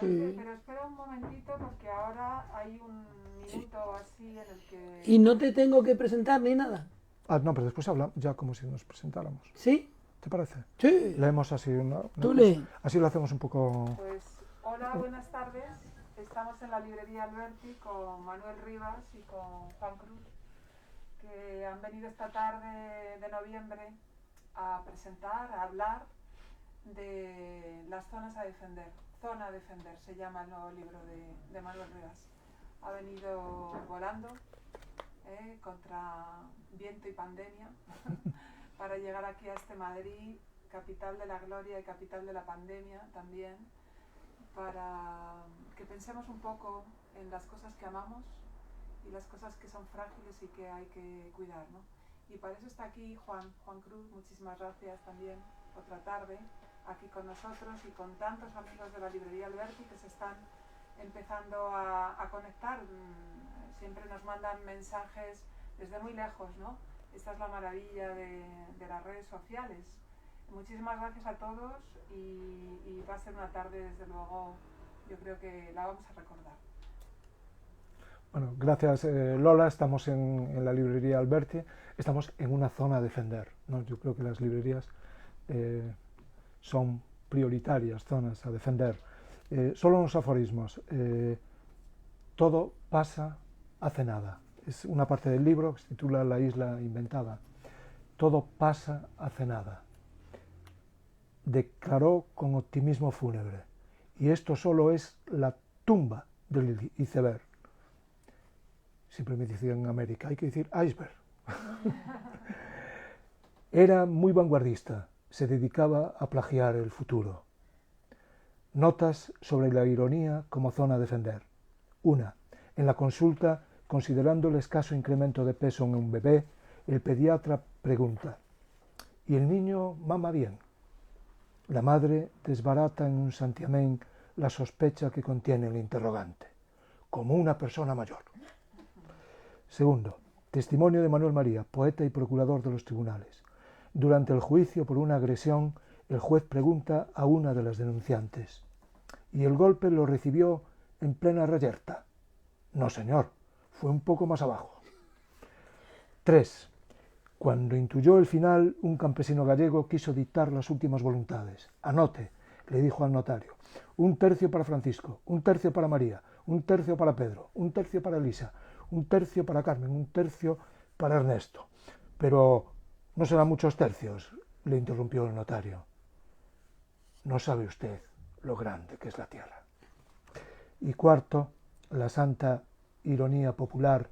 Oye, Sí. pero espera un momentito porque ahora hay un minuto así en el que... Y no te tengo que presentar ni nada. Ah, no, pero después hablamos ya como si nos presentáramos. ¿Sí? ¿Te parece? Sí. Leemos así una Tú cosa. lee. Así lo hacemos un poco... Pues hola, buenas tardes. Estamos en la librería Alberti con Manuel Rivas y con Juan Cruz, que han venido esta tarde de noviembre a presentar, a hablar de las zonas a defender. Zona a defender se llama el nuevo libro de Manuel Rivas. Ha venido volando contra viento y pandemia para llegar aquí a este Madrid, capital de la gloria y capital de la pandemia también, para que pensemos un poco en las cosas que amamos y las cosas que son frágiles y que hay que cuidar, ¿no? Y para eso está aquí Juan Cruz, muchísimas gracias también, otra tarde, aquí con nosotros y con tantos amigos de la librería Alberti que se están empezando a conectar. Siempre nos mandan mensajes desde muy lejos, ¿no? Esta es la maravilla de las redes sociales. Muchísimas gracias a todos y va a ser una tarde, desde luego, yo creo que la vamos a recordar. Bueno, gracias Lola, estamos en la librería Alberti, estamos en una zona a defender, ¿no? Yo creo que las librerías son prioritarias, zonas a defender. Solo unos aforismos. Todo pasa hace nada. Es una parte del libro que se titula La isla inventada. Todo pasa hace nada. Declaró con optimismo fúnebre. Y esto solo es la tumba del iceberg. Siempre me dicen en América, hay que decir iceberg. Era muy vanguardista, se dedicaba a plagiar el futuro. Notas sobre la ironía como zona a defender. Una, en la consulta, considerando el escaso incremento de peso en un bebé, el pediatra pregunta, ¿y el niño mama bien? La madre desbarata en un santiamén la sospecha que contiene el interrogante, como una persona mayor. Segundo, testimonio de Manuel María, poeta y procurador de los tribunales. Durante el juicio por una agresión, el juez pregunta a una de las denunciantes, ¿y el golpe lo recibió en plena reyerta? No, señor, fue un poco más abajo. 3. Cuando intuyó el final, un campesino gallego quiso dictar las últimas voluntades. Anote, le dijo al notario, 1/3 para Francisco, 1/3 para María, 1/3 para Pedro, 1/3 para Elisa, 1/3 para Carmen, 1/3 para Ernesto. Pero no serán muchos tercios, le interrumpió el notario. No sabe usted lo grande que es la tierra. Y cuarto, la santa ironía popular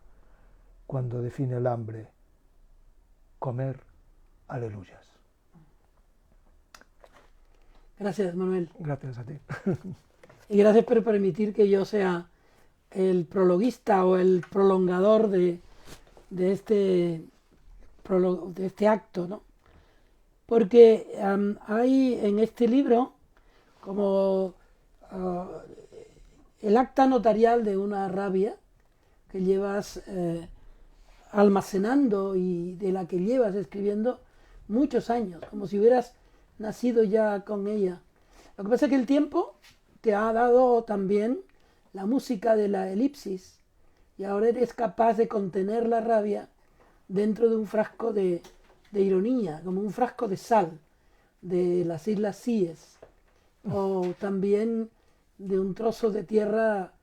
cuando define el hambre, comer aleluyas. Gracias, Manuel. Gracias a ti. Y gracias por permitir que yo sea el prologuista o el prolongador de este acto, ¿no? Porque hay en este libro como el acta notarial de una rabia que llevas almacenando y de la que llevas escribiendo muchos años, como si hubieras nacido ya con ella. Lo que pasa es que el tiempo te ha dado también la música de la elipsis y ahora eres capaz de contener la rabia dentro de un frasco de ironía, como un frasco de sal de las Islas Cíes o también de un trozo de tierra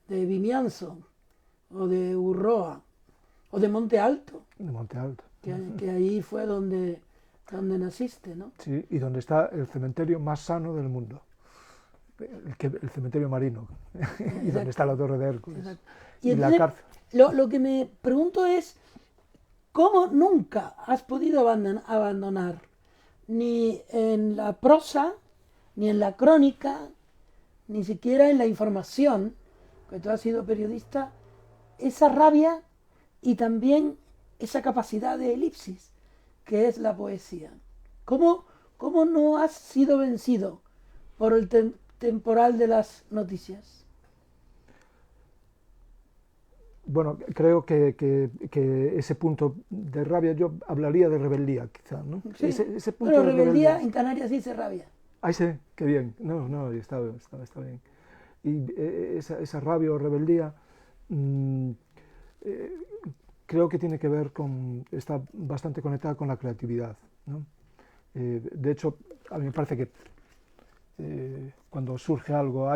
de Vimianzo o de Urroa o de Monte Alto, De Monte Alto. que ahí fue donde naciste, ¿no? Sí, y donde está el cementerio más sano del mundo. El cementerio marino. Y donde está la Torre de Hércules. Exacto. Y entonces, la cárcel. lo que me pregunto es, ¿cómo nunca has podido abandonar ni en la prosa, ni en la crónica, ni siquiera en la información, que tú has sido periodista, esa rabia y también esa capacidad de elipsis que es la poesía? ¿Cómo no has sido vencido por el temporal de las noticias? Bueno, creo que ese punto de rabia, yo hablaría de rebeldía, quizá, ¿no? Sí. Ese punto Pero de rebeldía en Canarias dice rabia. Ay, sí, qué bien. No, está bien. y esa rabia o rebeldía creo que tiene que ver está bastante conectada con la creatividad, ¿no? De hecho, a mí me parece que cuando surge algo,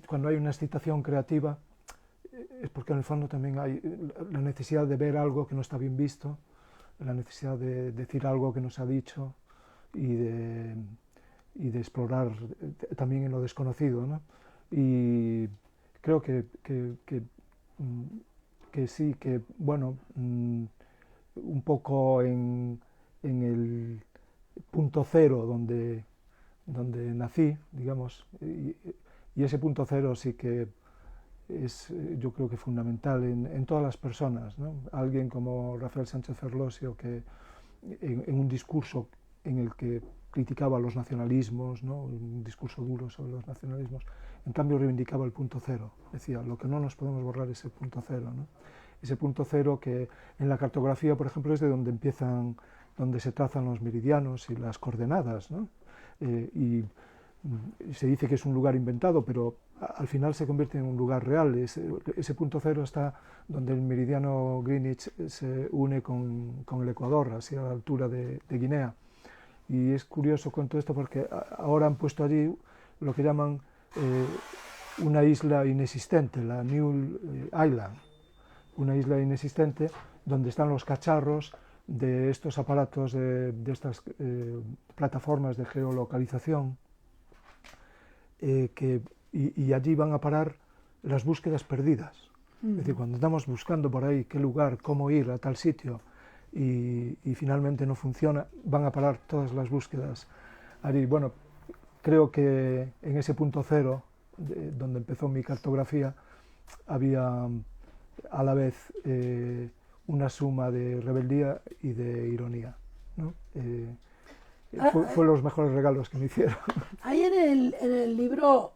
cuando hay una excitación creativa, es porque en el fondo también hay la necesidad de ver algo que no está bien visto, la necesidad de decir algo que no se ha dicho y de explorar también en lo desconocido, ¿no? Y creo que sí, que bueno, un poco en el punto cero donde nací, digamos, y ese punto cero sí que es, yo creo que fundamental en todas las personas, ¿no? Alguien como Rafael Sánchez Ferlosio, que en un discurso en el que criticaba los nacionalismos, ¿no? Un discurso duro sobre los nacionalismos, en cambio reivindicaba el punto cero, decía, lo que no nos podemos borrar es el punto cero, ¿no? Ese punto cero que en la cartografía, por ejemplo, es de donde se trazan los meridianos y las coordenadas, ¿no? Y se dice que es un lugar inventado, pero al final se convierte en un lugar real. Ese punto cero está donde el meridiano Greenwich se une con el Ecuador, hacia la altura de Guinea. Y es curioso con todo esto porque ahora han puesto allí lo que llaman una isla inexistente, la New Island, una isla inexistente donde están los cacharros de estos aparatos, de estas plataformas de geolocalización, y allí van a parar las búsquedas perdidas. Es decir, cuando estamos buscando por ahí qué lugar, cómo ir a tal sitio, y finalmente no funciona, van a parar todas las búsquedas allí. Bueno, creo que en ese punto cero, donde empezó mi cartografía, había a la vez una suma de rebeldía y de ironía, ¿no? Fue los mejores regalos que me hicieron. Hay en el libro,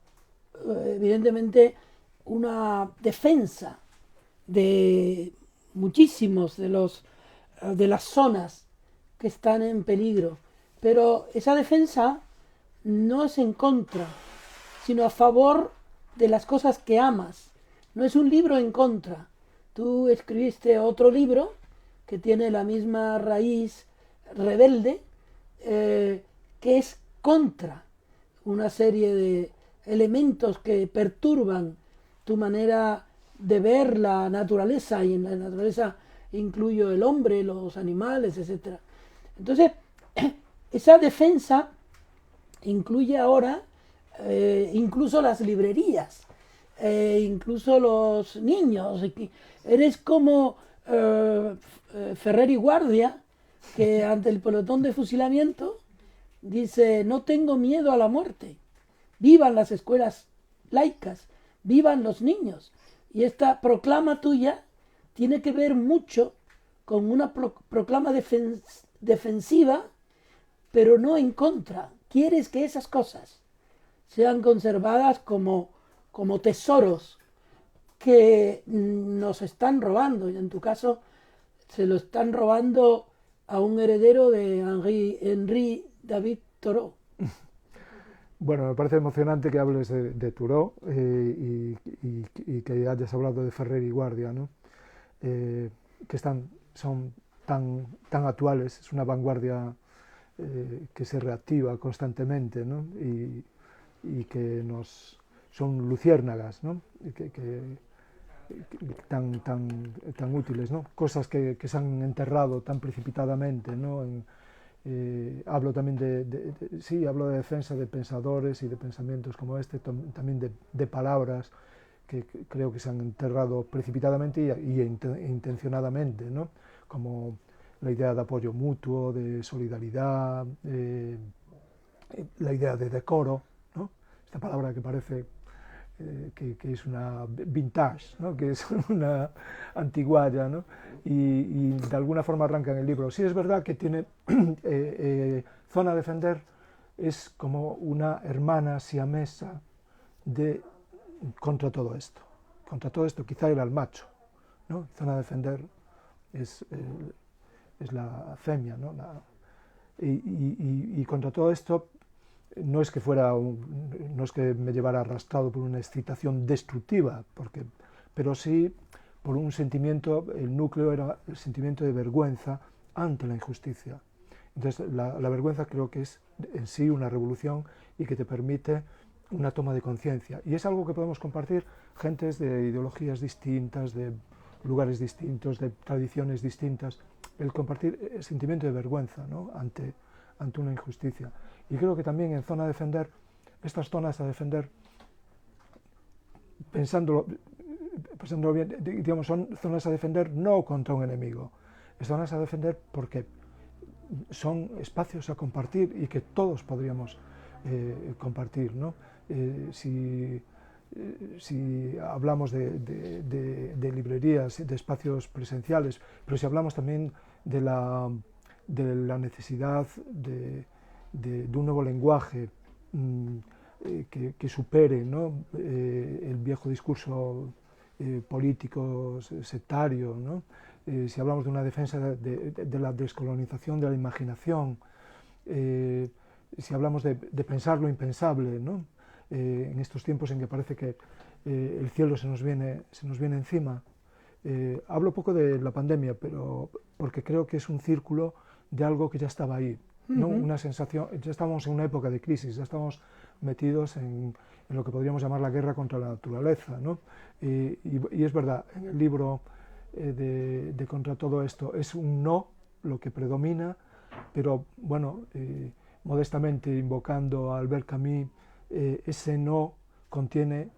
evidentemente, una defensa de muchísimos de las zonas que están en peligro, pero esa defensa no es en contra, sino a favor de las cosas que amas. No es un libro en contra. Tú escribiste otro libro que tiene la misma raíz rebelde, que es contra una serie de elementos que perturban tu manera de ver la naturaleza, y en la naturaleza incluyo el hombre, los animales, etc. Entonces, esa defensa incluye ahora incluso las librerías, incluso los niños. Eres como Ferrer y Guardia, que ante el pelotón de fusilamiento dice: no tengo miedo a la muerte, vivan las escuelas laicas, vivan los niños. Y esta proclama tuya tiene que ver mucho con una proclama defensiva, pero no en contra. Quieres que esas cosas sean conservadas como tesoros que nos están robando, y en tu caso se lo están robando a un heredero de Henri David Thoreau. Bueno, me parece emocionante que hables de Thoreau y que hayas hablado de Ferrer y Guardia, ¿no? Que son tan actuales, es una vanguardia que se reactiva constantemente, ¿no? Y que son luciérnagas, ¿no? Tan útiles, ¿no? Cosas que se han enterrado tan precipitadamente, ¿no? Hablo también hablo de defensa de pensadores y de pensamientos como este, también de palabras que creo que se han enterrado precipitadamente y intencionadamente, ¿no? Como la idea de apoyo mutuo, de solidaridad, la idea de decoro, ¿no? Esta palabra que parece que es una vintage, ¿no? Que es una antigualla, ¿no? Y de alguna forma arranca en el libro. Sí es verdad que tiene Zona Defender es como una hermana siamesa contra todo esto. Contra todo esto quizá era el macho, ¿no? Zona Defender es la femia, ¿no? Y contra todo esto no es que no es que me llevara arrastrado por una excitación destructiva, pero sí por un sentimiento, el núcleo era el sentimiento de vergüenza ante la injusticia. Entonces la vergüenza creo que es en sí una revolución y que te permite una toma de conciencia. Y es algo que podemos compartir gentes de ideologías distintas, de lugares distintos, de tradiciones distintas, el compartir el sentimiento de vergüenza, ¿no?, ante una injusticia. Y creo que también en Zona a Defender, estas zonas a defender, pensándolo bien, digamos, son zonas a defender no contra un enemigo, zonas a defender porque son espacios a compartir y que todos podríamos compartir, ¿no? Si hablamos de librerías, de espacios presenciales, pero si hablamos también de la necesidad de un nuevo lenguaje que supere, ¿no?, el viejo discurso político sectario, ¿no? Si hablamos de una defensa de la descolonización de la imaginación, si hablamos de pensar lo impensable, ¿no?, en estos tiempos en que parece que el cielo se nos viene encima. Hablo poco de la pandemia, pero porque creo que es un círculo de algo que ya estaba ahí, ¿no? Una sensación, ya estábamos en una época de crisis, ya estamos metidos en lo que podríamos llamar la guerra contra la naturaleza, ¿no? Y es verdad, en el libro de Contra todo esto es un no lo que predomina, pero bueno, modestamente invocando a Albert Camus, ese no contiene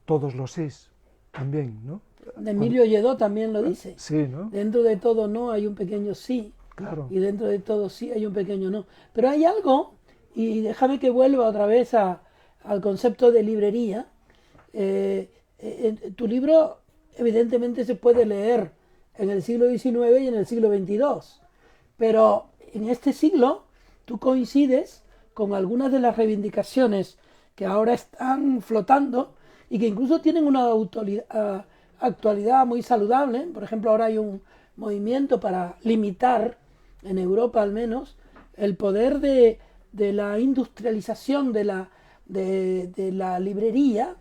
todos los sís también, ¿no? De Emilio Lledó también lo dice. Sí, ¿no? Dentro de todo no hay un pequeño sí. Claro. Y dentro de todo sí hay un pequeño no. Pero hay algo, y déjame que vuelva otra vez al concepto de librería. Tu libro evidentemente se puede leer en el siglo XIX y en el siglo XXII, pero en este siglo tú coincides con algunas de las reivindicaciones que ahora están flotando y que incluso tienen una actualidad muy saludable. Por ejemplo, ahora hay un movimiento para limitar, en Europa al menos, el poder de la industrialización de la librería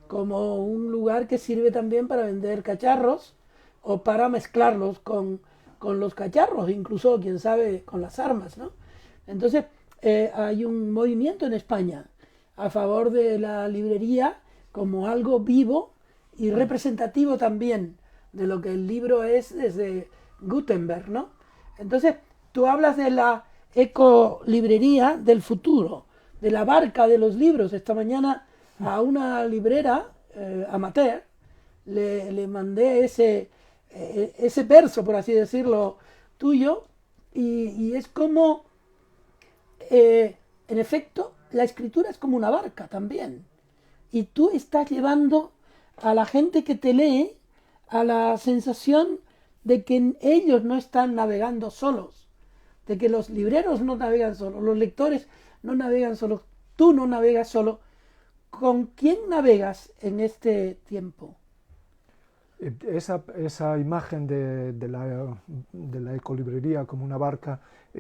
como un lugar que sirve también para vender cacharros o para mezclarlos con los cacharros, incluso, quién sabe, con las armas, ¿no? Entonces, hay un movimiento en España a favor de la librería como algo vivo y representativo también de lo que el libro es desde Gutenberg, ¿no? Entonces, tú hablas de la ecolibrería del futuro, de la barca de los libros. Esta mañana a una librera amateur le mandé ese verso, por así decirlo, tuyo, y es como, en efecto, la escritura es como una barca también. Y tú estás llevando a la gente que te lee a la sensación de que ellos no están navegando solos, de que los libreros no navegan solos, los lectores no navegan solos, tú no navegas solo. ¿Con quién navegas en este tiempo? Esa imagen de la ecolibrería como una barca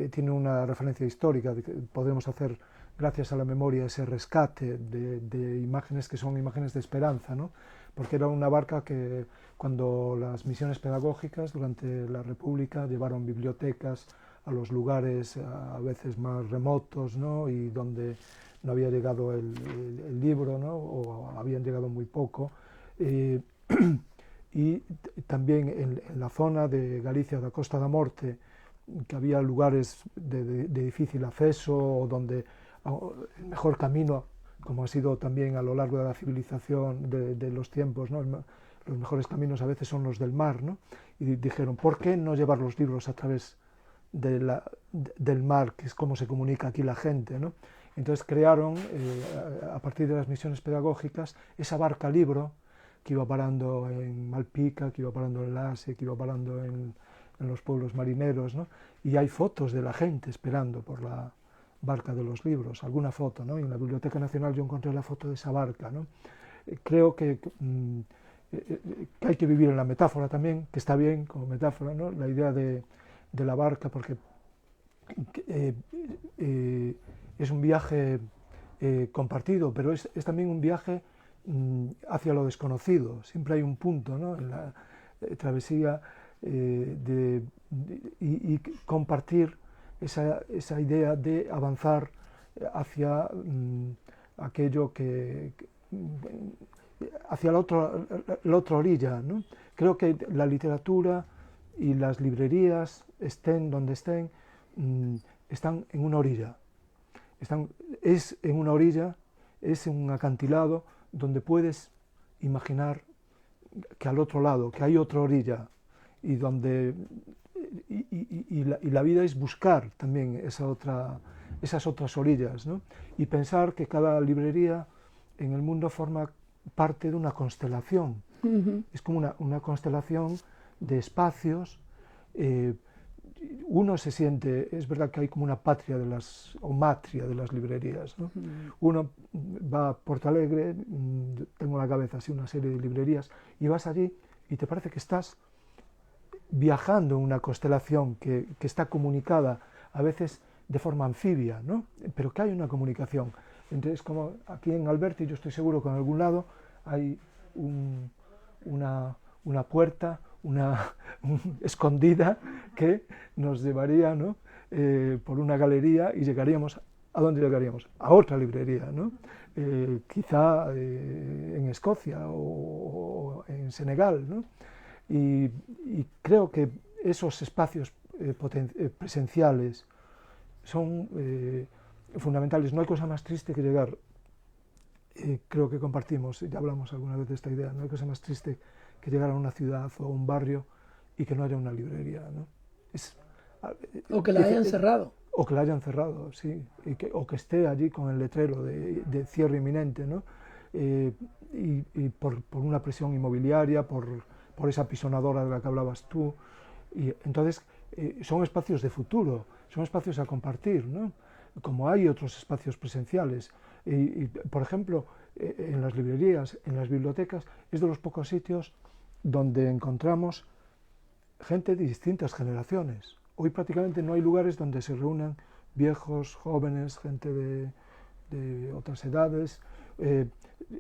tiene una referencia histórica. Podemos hacer, gracias a la memoria, ese rescate de imágenes que son imágenes de esperanza, ¿no? Porque era una barca que, cuando las misiones pedagógicas durante la República llevaron bibliotecas a los lugares a veces más remotos, ¿no?, y donde no había llegado el libro, ¿no?, o habían llegado muy poco, y también en la zona de Galicia, da Costa da Morte, que había lugares de difícil acceso, o donde el mejor camino, como ha sido también a lo largo de la civilización de los tiempos, ¿no?, los mejores caminos a veces son los del mar, ¿no? Y dijeron, ¿por qué no llevar los libros a través del mar, que es como se comunica aquí la gente, ¿no? Entonces crearon, a partir de las misiones pedagógicas, esa barca libro que iba parando en Malpica, que iba parando en Lase, que iba parando en los pueblos marineros, ¿no? Y hay fotos de la gente esperando por la barca de los libros, alguna foto, ¿no? Y en la Biblioteca Nacional yo encontré la foto de esa barca, ¿no? Creo que hay que vivir en la metáfora también, que está bien como metáfora, ¿no?, la idea de la barca, porque es un viaje compartido, pero es también un viaje hacia lo desconocido. Siempre hay un punto, ¿no?, en la travesía y compartir esa idea de avanzar hacia aquello hacia la otra orilla, ¿no? Creo que la literatura y las librerías, estén donde estén, están en una orilla. Es en una orilla, es en un acantilado donde puedes imaginar que al otro lado, que hay otra orilla, y donde la vida es buscar también esas otras orillas, ¿no? Y pensar que cada librería en el mundo forma parte de una constelación. Es como una constelación de espacios. Uno se siente, es verdad que hay como una patria o matria de las librerías, ¿no? Uno va a Porto Alegre, tengo en la cabeza así una serie de librerías, y vas allí y te parece que estás viajando en una constelación que está comunicada a veces de forma anfibia, ¿no? Pero que hay una comunicación. Entonces, como aquí en Alberti, yo estoy seguro que en algún lado hay una puerta, escondida, que nos llevaría, ¿no?, por una galería, y llegaríamos, ¿a dónde llegaríamos? A otra librería, ¿no? Quizá en Escocia o en Senegal, ¿no? Y creo que esos espacios presenciales son fundamentales. No hay cosa más triste que llegar, creo que compartimos, ya hablamos alguna vez de esta idea, no hay cosa más triste que llegar a una ciudad o a un barrio y que no haya una librería, ¿no? O que la hayan cerrado. O que la hayan cerrado, sí, o que esté allí con el letrero de cierre inminente, ¿no? Y por una presión inmobiliaria, por esa pisonadora de la que hablabas tú. Y entonces son espacios de futuro, son espacios a compartir, ¿no? Como hay otros espacios presenciales. Por ejemplo, en las librerías, en las bibliotecas, es de los pocos sitios donde encontramos gente de distintas generaciones. Hoy prácticamente no hay lugares donde se reúnan viejos, jóvenes, gente de otras edades,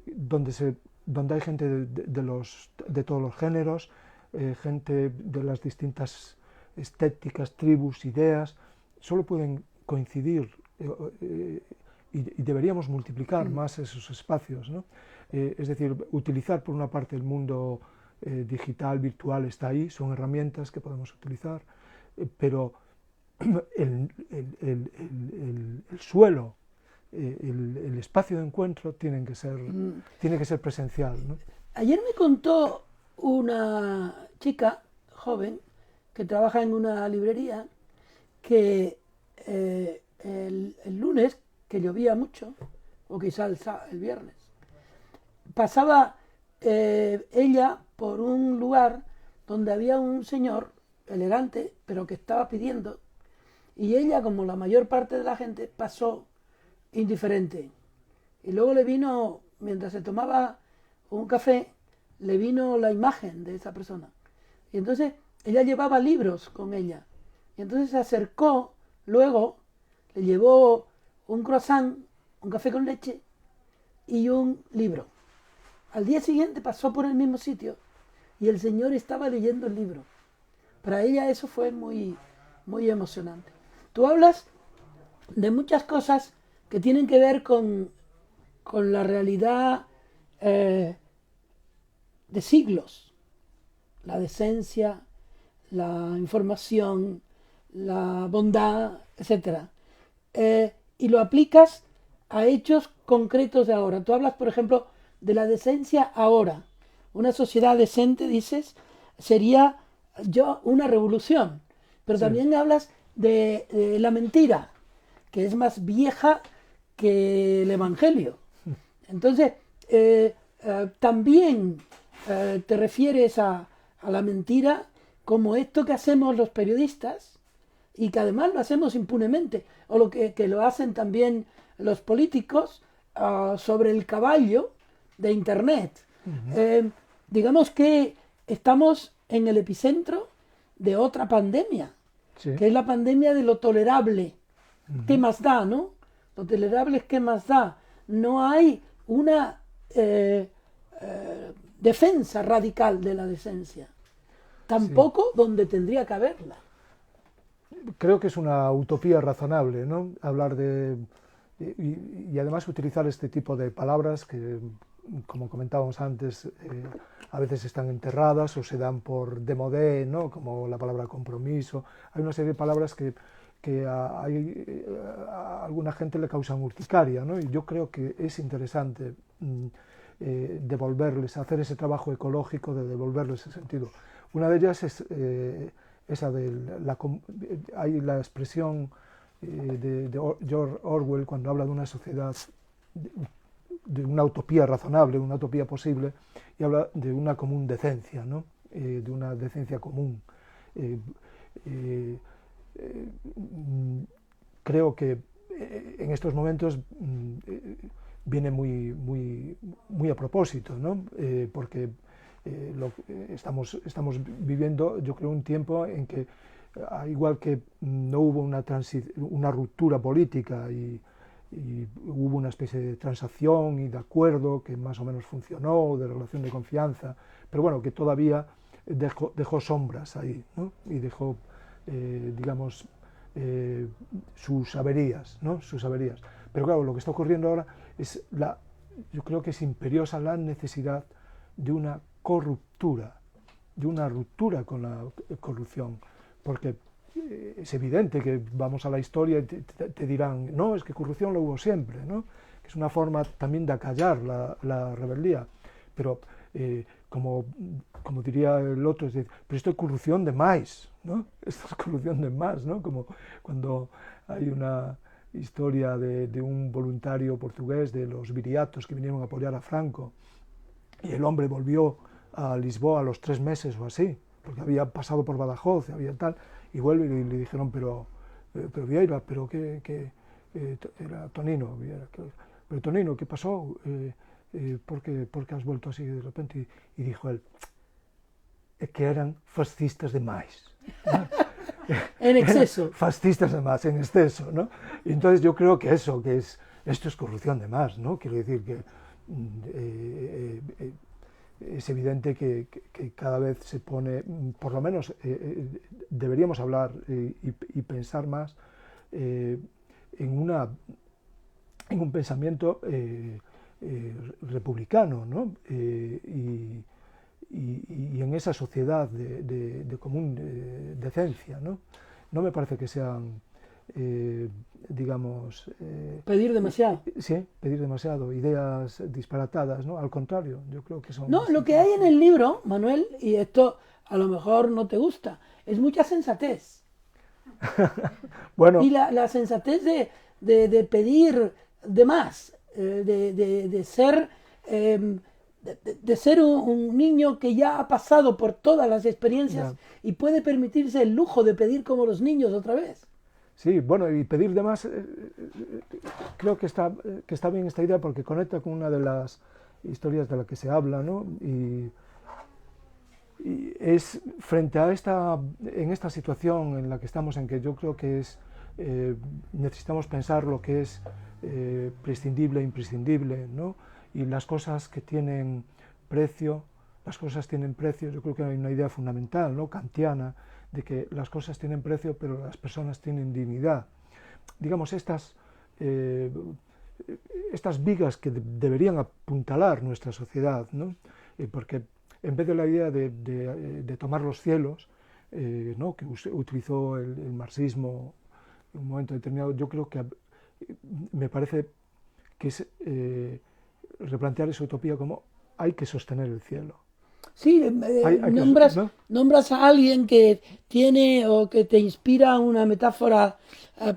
donde hay gente de todos los géneros, gente de las distintas estéticas, tribus, ideas. Solo pueden coincidir y deberíamos multiplicar más esos espacios, ¿no? Es decir, utilizar por una parte el mundo digital, virtual, está ahí, son herramientas que podemos utilizar, pero el suelo, el espacio de encuentro tiene que ser presencial, ¿no? Ayer me contó una chica joven que trabaja en una librería que el lunes, que llovía mucho, o quizá el viernes, pasaba ella por un lugar donde había un señor elegante, pero que estaba pidiendo, y ella, como la mayor parte de la gente, pasó indiferente. Y luego le vino, mientras se tomaba un café, le vino la imagen de esa persona. Y entonces ella llevaba libros con ella. Y entonces se acercó, luego le llevó un croissant, un café con leche y un libro. Al día siguiente pasó por el mismo sitio y el señor estaba leyendo el libro. Para ella eso fue muy, muy emocionante. Tú hablas de muchas cosas que tienen que ver con la realidad de siglos, la decencia, la información, la bondad, etc. Y lo aplicas a hechos concretos de ahora. Tú hablas, por ejemplo, de la decencia ahora. Una sociedad decente, dices, sería una revolución. Pero sí, también hablas de la mentira, que es más vieja que el Evangelio. Entonces, también te refieres a la mentira como esto que hacemos los periodistas y que además lo hacemos impunemente, o lo que lo hacen también los políticos sobre el caballo de Internet. Uh-huh. Digamos que estamos en el epicentro de otra pandemia, sí, que es la pandemia de lo tolerable. Uh-huh. ¿Qué más da, no? Lo tolerable es qué más da. no hay una defensa radical de la decencia. Tampoco donde tendría que haberla. Creo que es una utopía razonable, ¿no? Hablar y además utilizar este tipo de palabras que, como comentábamos antes, a veces están enterradas o se dan por démodé, ¿no? Como la palabra compromiso. Hay una serie de palabras que a alguna gente le causan urticaria, ¿no? Y yo creo que es interesante devolverles, hacer ese trabajo ecológico de devolverles ese sentido. Una de ellas es esa hay la expresión de George Orwell cuando habla de una sociedad, de una utopía razonable, una utopía posible, y habla de una común decencia, ¿no? De una decencia común. Creo que en estos momentos viene muy a propósito, ¿no? Porque estamos viviendo, yo creo, un tiempo en que, igual que no hubo una ruptura política y hubo una especie de transacción y de acuerdo que más o menos funcionó, de relación de confianza, pero bueno, que todavía dejó sombras ahí, ¿no? Y dejó, digamos, sus averías, ¿no? Sus averías. Pero claro, lo que está ocurriendo ahora es yo creo que es imperiosa la necesidad de una ruptura con la corrupción, porque es evidente que vamos a la historia y te dirán, no, es que corrupción lo hubo siempre, ¿no? Que es una forma también de acallar la rebeldía, pero como diría el otro, es decir, pero esto es corrupción de más, ¿no? Esto es corrupción de más, ¿no? Como cuando hay una historia de un voluntario portugués de los viriatos que vinieron a apoyar a Franco y el hombre volvió a Lisboa a los 3 meses o así, porque había pasado por Badajoz, había tal, y vuelve y le dijeron, pero Vieira, pero que era Tonino, pero Tonino, ¿qué pasó? ¿Por qué has vuelto así de repente? Y dijo él, es que eran fascistas de más. En exceso. Fascistas de más, en exceso, ¿no? Y entonces yo creo que esto es corrupción de más, ¿no? Quiero decir que es evidente que cada vez se pone, por lo menos deberíamos hablar y pensar más en un pensamiento republicano, ¿no? Y en esa sociedad de común decencia, ¿no? No me parece que sean, digamos... pedir demasiado. Sí, pedir demasiado, ideas disparatadas, ¿no? Al contrario, yo creo que son... No, lo que hay en el libro, Manuel, y esto a lo mejor no te gusta, es mucha sensatez. Bueno. Y la sensatez de pedir de más, de ser... de ser un niño que ya ha pasado por todas las experiencias y puede permitirse el lujo de pedir como los niños otra vez. Sí, bueno, y pedir de más, creo que está bien esta idea porque conecta con una de las historias de la que se habla, ¿no? Y es frente a en esta situación en la que estamos, en que yo creo que necesitamos pensar lo que es prescindible e imprescindible, ¿no? Y las cosas que tienen precio, yo creo que hay una idea fundamental, ¿no? Kantiana, de que las cosas tienen precio, pero las personas tienen dignidad. Digamos, estas vigas que deberían apuntalar nuestra sociedad, ¿no? Porque en vez de la idea de tomar los cielos, ¿no? Que utilizó el marxismo en un momento determinado, yo creo que me parece que es replantear esa utopía como hay que sostener el cielo. Sí, nombras a alguien que tiene o que te inspira una metáfora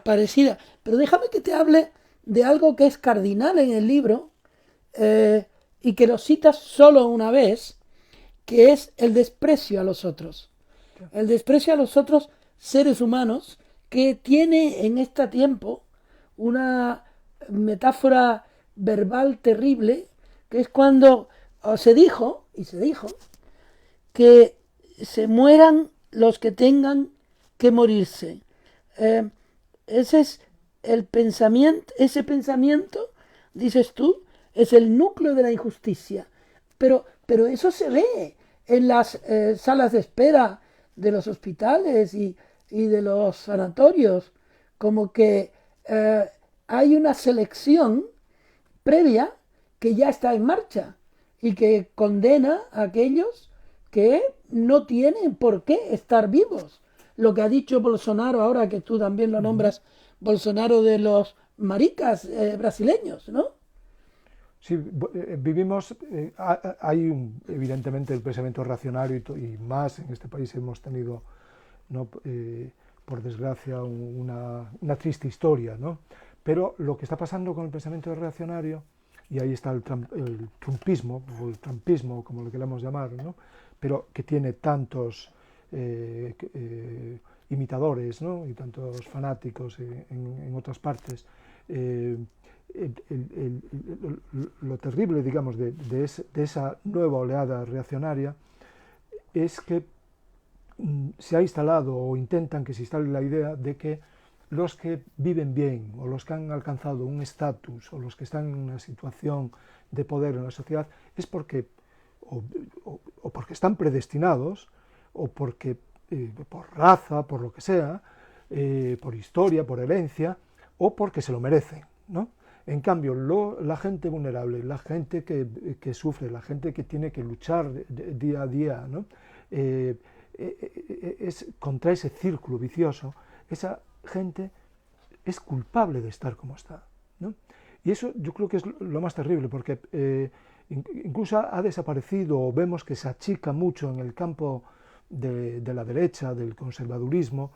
parecida, pero déjame que te hable de algo que es cardinal en el libro y que lo citas solo una vez, que es el desprecio a los otros. El desprecio a los otros seres humanos, que tiene en este tiempo una metáfora verbal terrible, que es cuando se dijo que se mueran los que tengan que morirse. Ese es el pensamiento, dices tú, es el núcleo de la injusticia. Pero eso se ve en las salas de espera de los hospitales y de los sanatorios, como que hay una selección previa que ya está en marcha y que condena a aquellos que no tienen por qué estar vivos. Lo que ha dicho Bolsonaro, ahora que tú también lo nombras, Bolsonaro, de los maricas brasileños, ¿no? Sí, vivimos, hay evidentemente el pensamiento reaccionario y más en este país hemos tenido, ¿no? Por desgracia, una triste historia, ¿no? Pero lo que está pasando con el pensamiento reaccionario, y ahí está el trumpismo, o el trumpismo, como lo queramos llamar, ¿no? Pero que tiene tantos imitadores, ¿no? Y tantos fanáticos en otras partes. Lo terrible, digamos, de esa nueva oleada reaccionaria es que se ha instalado o intentan que se instale la idea de que los que viven bien o los que han alcanzado un estatus o los que están en una situación de poder en la sociedad es porque o porque están predestinados o porque por raza, por lo que sea, por historia, por herencia o porque se lo merecen, ¿no? En cambio, la gente vulnerable, la gente que sufre, la gente que tiene que luchar día a día, ¿no? Es contra ese círculo vicioso, esa gente es culpable de estar como está, ¿no? Y eso yo creo que es lo más terrible, porque incluso ha desaparecido, o vemos que se achica mucho en el campo de la derecha, del conservadurismo,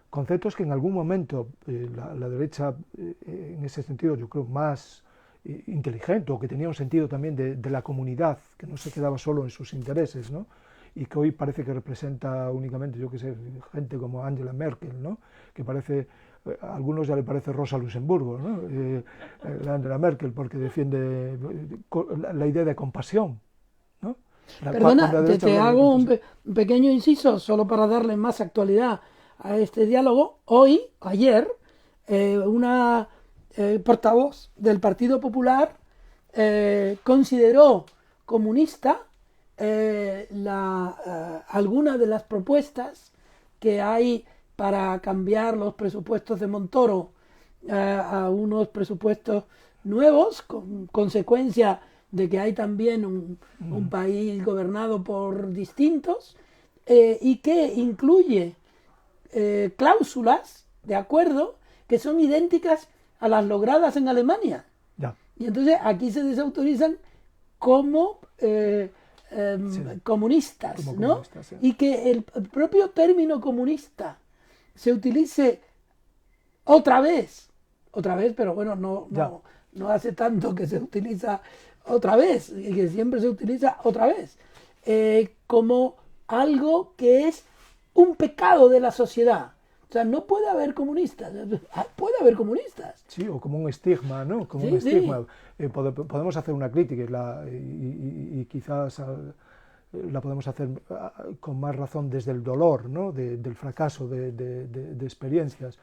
conceptos que en algún momento la derecha, en ese sentido, yo creo más inteligente, o que tenía un sentido también de la comunidad, que no se quedaba solo en sus intereses, ¿no? Y que hoy parece que representa únicamente, yo que sé, gente como Angela Merkel, ¿no? Que parece, a algunos ya le parece Rosa Luxemburgo, ¿no? Angela Merkel, porque defiende la idea de compasión, ¿no? Perdona, te hago un pequeño inciso, solo para darle más actualidad a este diálogo. Hoy, ayer, una portavoz del Partido Popular consideró comunista algunas de las propuestas que hay para cambiar los presupuestos de Montoro a unos presupuestos nuevos, con consecuencia de que hay también un país gobernado por distintos, y que incluye cláusulas de acuerdo que son idénticas a las logradas en Alemania. Ya. Y entonces aquí se desautorizan como comunistas, como ¿no? comunistas, sí. Y que el propio término comunista se utilice otra vez, pero bueno, no hace tanto que se utiliza otra vez, y que siempre se utiliza otra vez, como algo que es un pecado de la sociedad. O sea, no puede haber comunistas. Puede haber comunistas. Sí, o como un estigma, ¿no? Como sí, un estigma. Sí. Podemos hacer una crítica y quizás la podemos hacer con más razón desde el dolor, ¿no? Del fracaso de experiencias.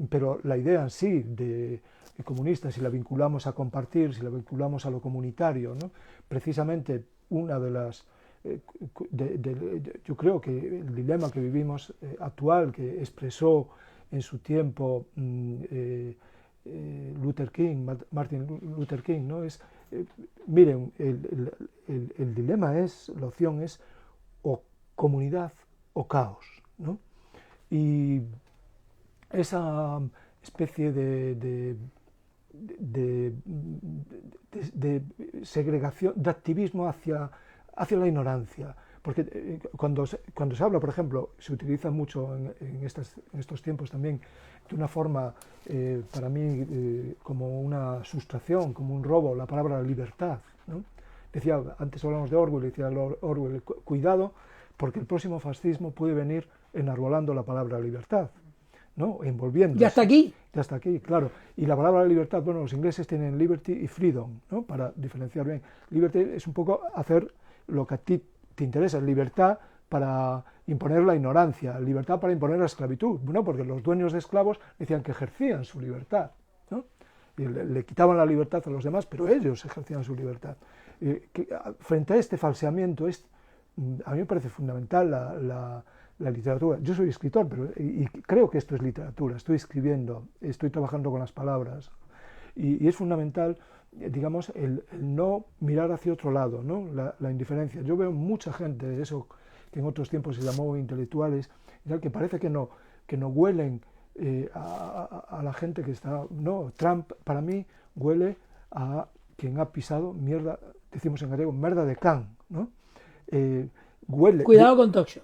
Pero la idea en sí de comunista, si la vinculamos a compartir, si la vinculamos a lo comunitario, ¿no? Precisamente una de las... yo creo que el dilema que vivimos actual, que expresó en su tiempo Martin Luther King, ¿no? Es, miren, el dilema es, la opción es o comunidad o caos, ¿no? Y esa especie de segregación, de activismo hacia la ignorancia, porque cuando se habla, por ejemplo, se utiliza mucho en estos tiempos también de una forma, para mí, como una sustracción, como un robo, la palabra libertad, ¿no? Decía, antes hablamos de Orwell, decía Orwell, cuidado, porque el próximo fascismo puede venir enarbolando la palabra libertad, ¿no? Envolviéndose. Ya está aquí. Ya está aquí, claro. Y la palabra libertad, bueno, los ingleses tienen liberty y freedom, ¿no? Para diferenciar bien. Liberty es un poco hacer lo que a ti te interesa, libertad para imponer la ignorancia, libertad para imponer la esclavitud, ¿no? Porque los dueños de esclavos decían que ejercían su libertad, ¿no? y le quitaban la libertad a los demás, pero ellos ejercían su libertad. Frente a este falseamiento, a mí me parece fundamental la literatura. Yo soy escritor, y creo que esto es literatura, estoy escribiendo, estoy trabajando con las palabras, y es fundamental, digamos, el no mirar hacia otro lado, ¿no? La indiferencia. Yo veo mucha gente, eso que en otros tiempos se llamó intelectuales, que parece que no huelen a la gente que está... No, Trump para mí huele a quien ha pisado mierda, decimos en gallego, merda de can, ¿no? Huele... Cuidado con talk show.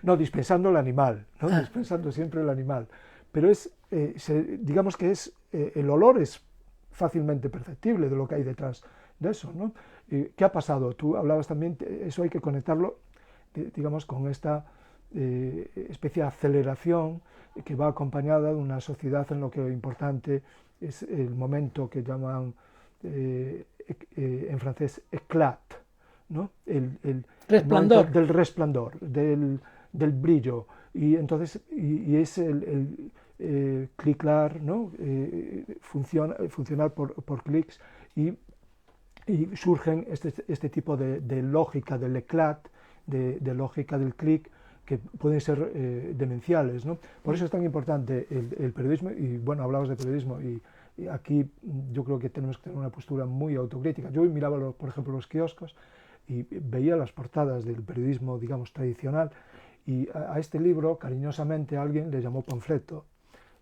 No, dispensando el animal, ¿no? Dispensando siempre el animal. Pero digamos que el olor es fácilmente perceptible de lo que hay detrás de eso, ¿no? ¿Qué ha pasado? Tú hablabas también, eso hay que conectarlo, digamos, con esta especie de aceleración que va acompañada de una sociedad en lo que lo importante es el momento que llaman en francés éclat, ¿no? El resplandor. Del resplandor, del brillo, y entonces y es el cliclar, ¿no? Funcionar por clics, y surgen este tipo de lógica del éclat, de lógica del clic, que pueden ser demenciales, ¿no? Por eso es tan importante el periodismo, y bueno, hablabas de periodismo, y aquí yo creo que tenemos que tener una postura muy autocrítica. Yo hoy miraba, por ejemplo, los kioscos y veía las portadas del periodismo, digamos, tradicional, y a este libro, cariñosamente, alguien le llamó panfleto,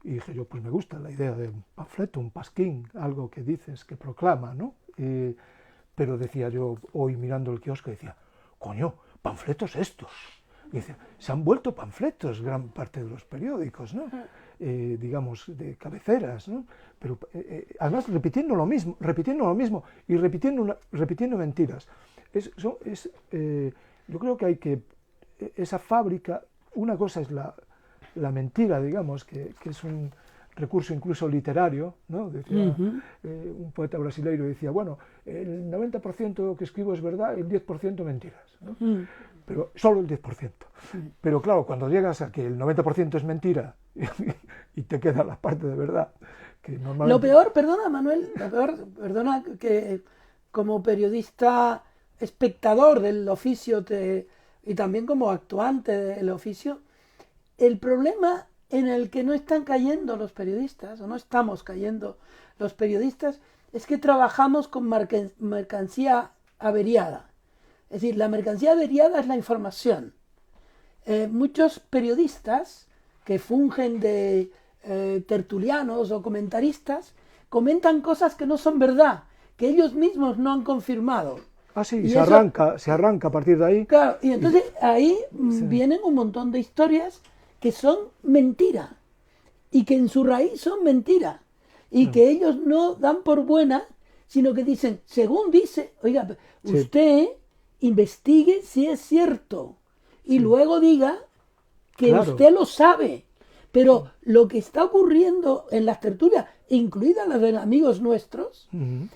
y dije yo, pues me gusta la idea de un panfleto, un pasquín, algo que dices, que proclama, ¿no? Pero decía yo, hoy mirando el kiosco, decía, coño, panfletos estos. Y dice, se han vuelto panfletos gran parte de los periódicos, ¿no? Digamos, de cabeceras, ¿no? Pero además repitiendo lo mismo y repitiendo mentiras. Yo creo que hay que, esa fábrica, una cosa es la mentira, digamos, que es un recurso incluso literario, ¿no? Decía, un poeta brasileiro decía, bueno, el 90% de lo que escribo es verdad, el 10% mentiras, ¿no? Pero solo el 10%. Pero claro, cuando llegas a que el 90% es mentira y te queda la parte de verdad, que normalmente... Lo peor, perdona Manuel, perdona que como periodista espectador del oficio y también como actuante del oficio, el problema en el que no están cayendo los periodistas, o no estamos cayendo los periodistas, es que trabajamos con mercancía averiada. Es decir, la mercancía averiada es la información. Muchos periodistas que fungen de tertulianos o comentaristas comentan cosas que no son verdad, que ellos mismos no han confirmado. Ah, sí, se arranca a partir de ahí. Claro, y entonces ahí vienen un montón de historias que son mentira, y que en su raíz son mentira, y que ellos no dan por buena, sino que dicen, según dice, oiga, usted investigue si es cierto, y luego diga que usted lo sabe. Pero lo que está ocurriendo en las tertulias, incluidas las de amigos nuestros,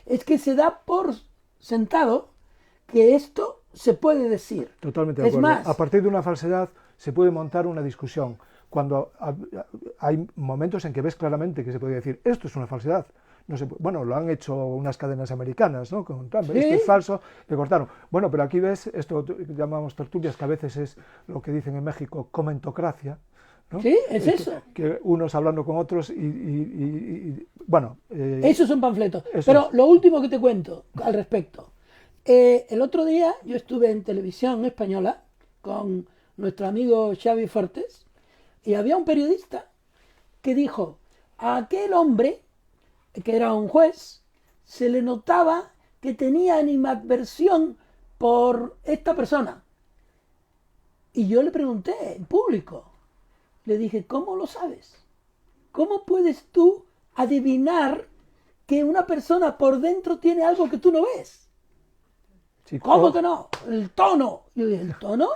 es que se da por sentado que esto se puede decir. Totalmente de acuerdo. Es más, a partir de una falsedad se puede montar una discusión. Cuando hay momentos en que ves claramente que se puede decir, esto es una falsedad. No sé, bueno, lo han hecho unas cadenas americanas, ¿no? Con Trump, ¿sí? Esto es falso, le cortaron. Bueno, pero aquí ves esto que llamamos tertulias, que a veces es lo que dicen en México, comentocracia, ¿no? Sí, es eso. Que unos hablando con otros bueno... Eso es un panfleto. Pero lo último que te cuento al respecto. El otro día yo estuve en televisión española con nuestro amigo Xavi Fortes, y había un periodista que dijo, a aquel hombre, que era un juez, se le notaba que tenía animadversión por esta persona. Y yo le pregunté en público, le dije, ¿cómo lo sabes? ¿Cómo puedes tú adivinar que una persona por dentro tiene algo que tú no ves? Sí, ¿cómo que no? El tono. Yo dije, ¿el tono?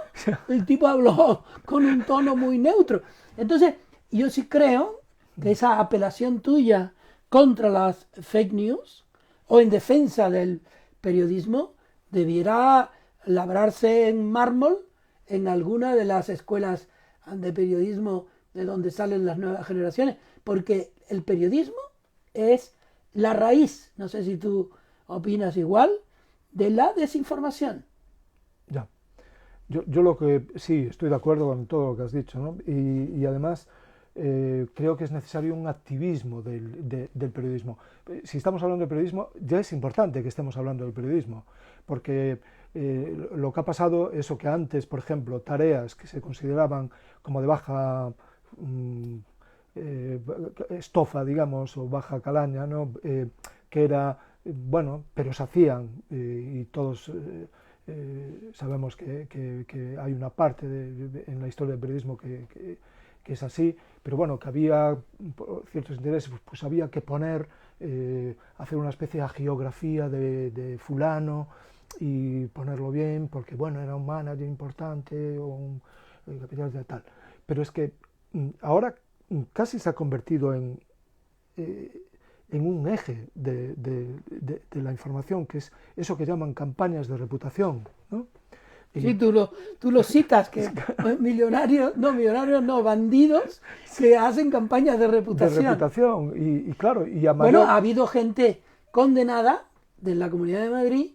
El tipo habló con un tono muy neutro. Entonces, yo sí creo que esa apelación tuya contra las fake news o en defensa del periodismo debiera labrarse en mármol en alguna de las escuelas de periodismo de donde salen las nuevas generaciones, porque el periodismo es la raíz, no sé si tú opinas igual, de la desinformación. Ya. Yo lo que sí, estoy de acuerdo con todo lo que has dicho, ¿no? Y además creo que es necesario un activismo del periodismo. Si estamos hablando de periodismo, ya es importante que estemos hablando del periodismo, porque lo que ha pasado, eso que antes, por ejemplo, tareas que se consideraban como de baja estofa, digamos, o baja calaña, ¿no? Que era, bueno, pero se hacían y todos sabemos que hay una parte en la historia del periodismo que es así, pero bueno, que había ciertos intereses, pues había que poner, hacer una especie de geografía de fulano y ponerlo bien, porque bueno, era un manager importante o un capitán de tal. Pero es que ahora casi se ha convertido en un eje de la información, que es eso que llaman campañas de reputación, ¿no? Sí, tú lo citas, que millonarios, no, bandidos que hacen campañas de reputación. De reputación, y claro, y a Bueno, mayor... ha habido gente condenada de la Comunidad de Madrid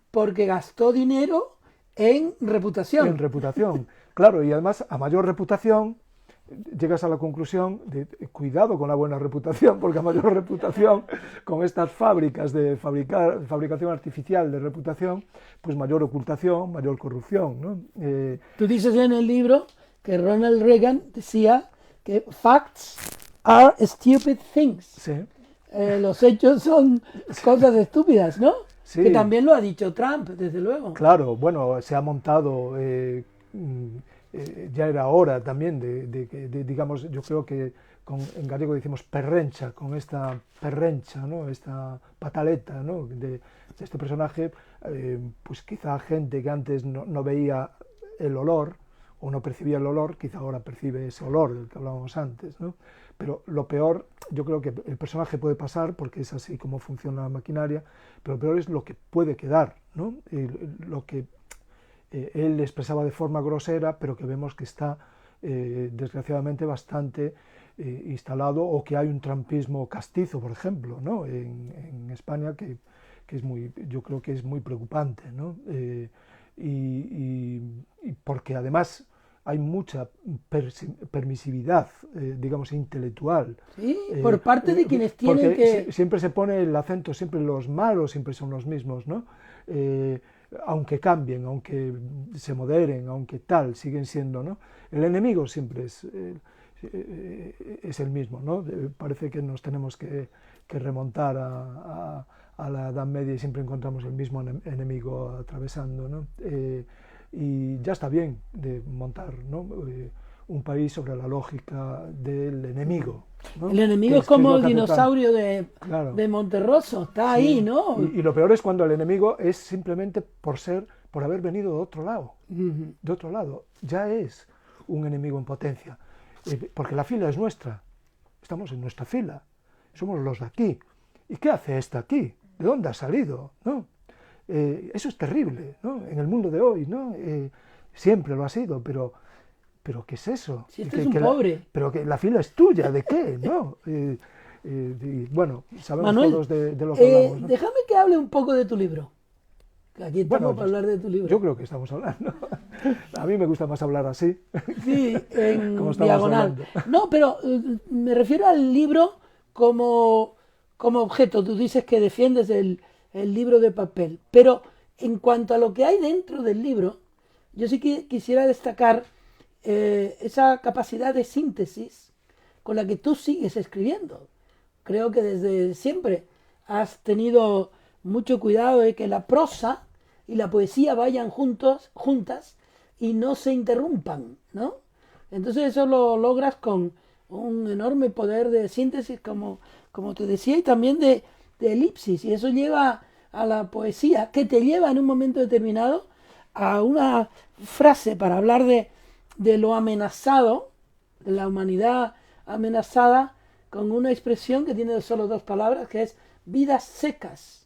porque gastó dinero en reputación. En reputación, claro, y además a mayor reputación llegas a la conclusión de cuidado con la buena reputación, porque a mayor reputación, con estas fábricas de fabricación artificial de reputación, pues mayor ocultación, mayor corrupción, ¿no? Tú dices en el libro que Ronald Reagan decía que facts are stupid things. Sí. Los hechos son cosas estúpidas, ¿no? Sí. Que también lo ha dicho Trump, desde luego. Claro, bueno, se ha montado... ya era hora también digamos, yo creo que en gallego decimos perrencha, con esta perrencha, ¿no? Esta pataleta, ¿no? de este personaje, pues quizá gente que antes no veía el olor o no percibía el olor, quizá ahora percibe ese olor del que hablábamos antes, ¿no? Pero lo peor, yo creo que el personaje puede pasar, porque es así como funciona la maquinaria, pero lo peor es lo que puede quedar, ¿no? Lo que él expresaba de forma grosera, pero que vemos que está desgraciadamente bastante instalado, o que hay un trumpismo castizo, por ejemplo, ¿no? en España, que es muy, yo creo que es muy preocupante, ¿no? Y porque además hay mucha permisividad, digamos, intelectual. Sí, por parte de quienes tienen que... Siempre se pone el acento, siempre los malos siempre son los mismos, ¿no? Aunque cambien, aunque se moderen, aunque tal, siguen siendo, ¿no? El enemigo siempre es el mismo, ¿no? Parece que nos tenemos que remontar a la Edad Media y siempre encontramos el mismo enemigo atravesando, ¿no? Y ya está bien de montar, ¿no? Un país sobre la lógica del enemigo, ¿no? El enemigo es como el dinosaurio de Monterroso, está sí, ahí, ¿no? Y lo peor es cuando el enemigo es simplemente por haber venido de otro lado. De otro lado. Ya es un enemigo en potencia. Porque la fila es nuestra. Estamos en nuestra fila. Somos los de aquí. ¿Y qué hace este aquí? ¿De dónde ha salido? ¿No? Eso es terrible, ¿no? En el mundo de hoy, ¿no? Siempre lo ha sido, pero ¿qué es eso? Si este es un pobre. Pero que la fila es tuya, ¿de qué? ¿No? Bueno, sabemos Manuel, todos de lo que hablamos, ¿no? Déjame que hable un poco de tu libro. Aquí estamos para hablar de tu libro. Yo creo que estamos hablando. A mí me gusta más hablar así. Sí, en diagonal. Hablando. No, pero me refiero al libro como objeto. Tú dices que defiendes el libro de papel. Pero en cuanto a lo que hay dentro del libro, yo sí que quisiera destacar esa capacidad de síntesis con la que tú sigues escribiendo. Creo que desde siempre has tenido mucho cuidado de que la prosa y la poesía vayan juntas y no se interrumpan, ¿no? Entonces eso lo logras con un enorme poder de síntesis, como te decía, y también de elipsis, y eso lleva a la poesía, que te lleva en un momento determinado a una frase para hablar de lo amenazado, de la humanidad amenazada, con una expresión que tiene solo dos palabras, que es vidas secas.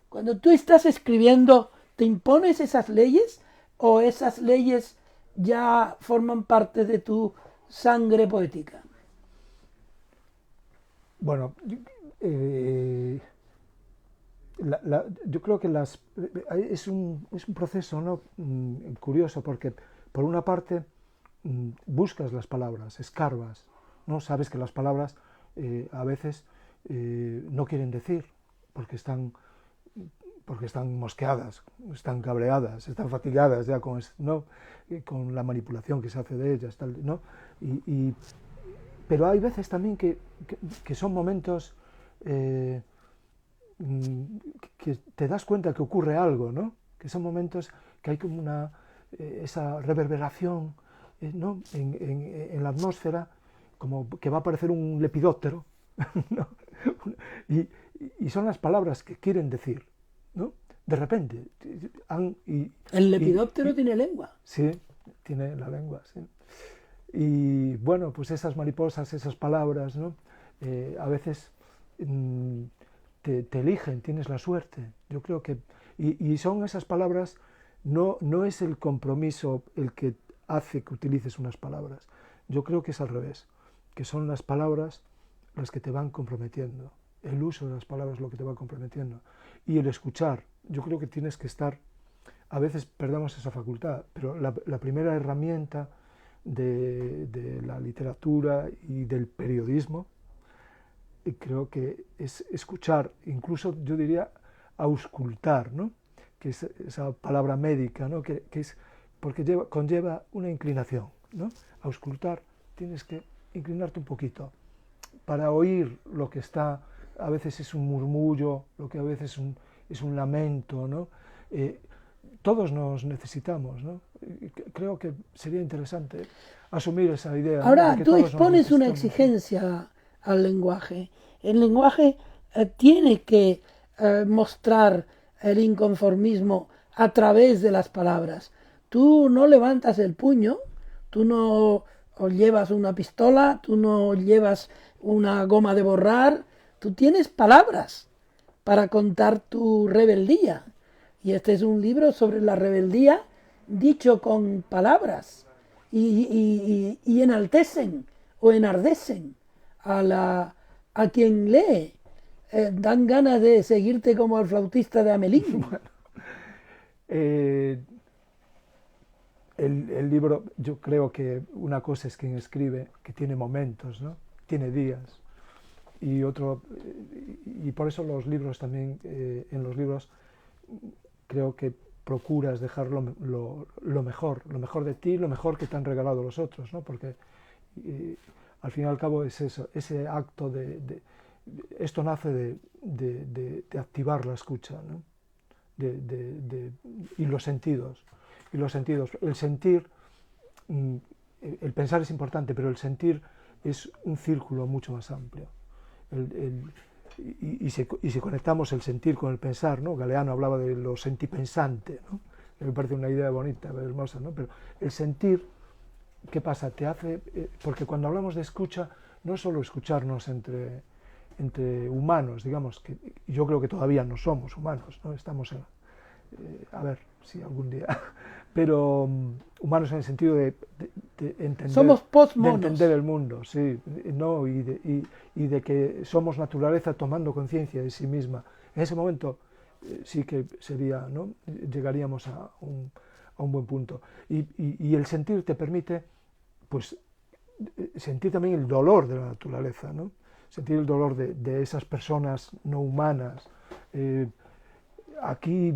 Cuando tú estás escribiendo, ¿te impones esas leyes o esas leyes ya forman parte de tu sangre poética? Bueno, yo creo que es un proceso, ¿no? Curioso, porque por una parte buscas las palabras, escarbas, ¿no? Sabes que las palabras a veces no quieren decir, porque están mosqueadas, están cabreadas, están fatigadas ya ¿no? Con la manipulación que se hace de ellas, tal, ¿no? Pero hay veces también que son momentos que te das cuenta que ocurre algo, ¿no? Que son momentos que hay como esa reverberación, ¿no? en la atmósfera, como que va a aparecer un lepidóptero, ¿no? y son las palabras que quieren decir, ¿no? De repente. El lepidóptero tiene lengua. Sí, tiene la lengua, sí. Y bueno, pues esas mariposas, esas palabras, ¿no? A veces te eligen, tienes la suerte. Yo creo que... Y son esas palabras, no es el compromiso el que hace que utilices unas palabras. Yo creo que es al revés, que son las palabras las que te van comprometiendo. El uso de las palabras es lo que te va comprometiendo. Y el escuchar, yo creo que tienes que estar... A veces perdemos esa facultad, pero la primera herramienta de la literatura y del periodismo, creo que es escuchar, incluso yo diría auscultar, ¿no? Que es esa palabra médica, ¿no? que es porque conlleva una inclinación, ¿no? Auscultar, tienes que inclinarte un poquito para oír lo que está, a veces es un murmullo, lo que a veces es un lamento, ¿no? Todos nos necesitamos, ¿no? Creo que sería interesante asumir esa idea. Ahora, ¿no? De que tú todos expones una necesitamos. exigencia al lenguaje. El lenguaje tiene que mostrar el inconformismo a través de las palabras. Tú no levantas el puño, tú no llevas una pistola, tú no llevas una goma de borrar, tú tienes palabras para contar tu rebeldía. Y este es un libro sobre la rebeldía dicho con palabras y enaltecen o enardecen a quien lee. Dan ganas de seguirte como al flautista de Amelín. Bueno, el libro, yo creo que una cosa es quien escribe, que tiene momentos, ¿no? Tiene días. Y por eso los libros también, en los libros creo que procuras dejar lo mejor de ti, lo mejor que te han regalado los otros, ¿no? Porque al fin y al cabo es eso, ese acto esto nace de activar la escucha, ¿no? Y los sentidos. El sentir, el pensar es importante, pero el sentir es un círculo mucho más amplio. Y si conectamos el sentir con el pensar, ¿no? Galeano hablaba de lo sentipensante, ¿no? Que me parece una idea bonita, hermosa, ¿no? Pero el sentir, ¿qué pasa? Te hace, porque cuando hablamos de escucha, no es solo escucharnos entre humanos, digamos, que yo creo que todavía no somos humanos, ¿no? Estamos a ver si algún día, pero humanos en el sentido de entender, somos postmonos. de entender el mundo, sí, ¿no? Y de que somos naturaleza tomando conciencia de sí misma. En ese momento sí que sería, ¿no? Llegaríamos a un buen punto. Y el sentir te permite, pues, sentir también el dolor de la naturaleza, ¿no? Sentir el dolor de esas personas no humanas. Aquí,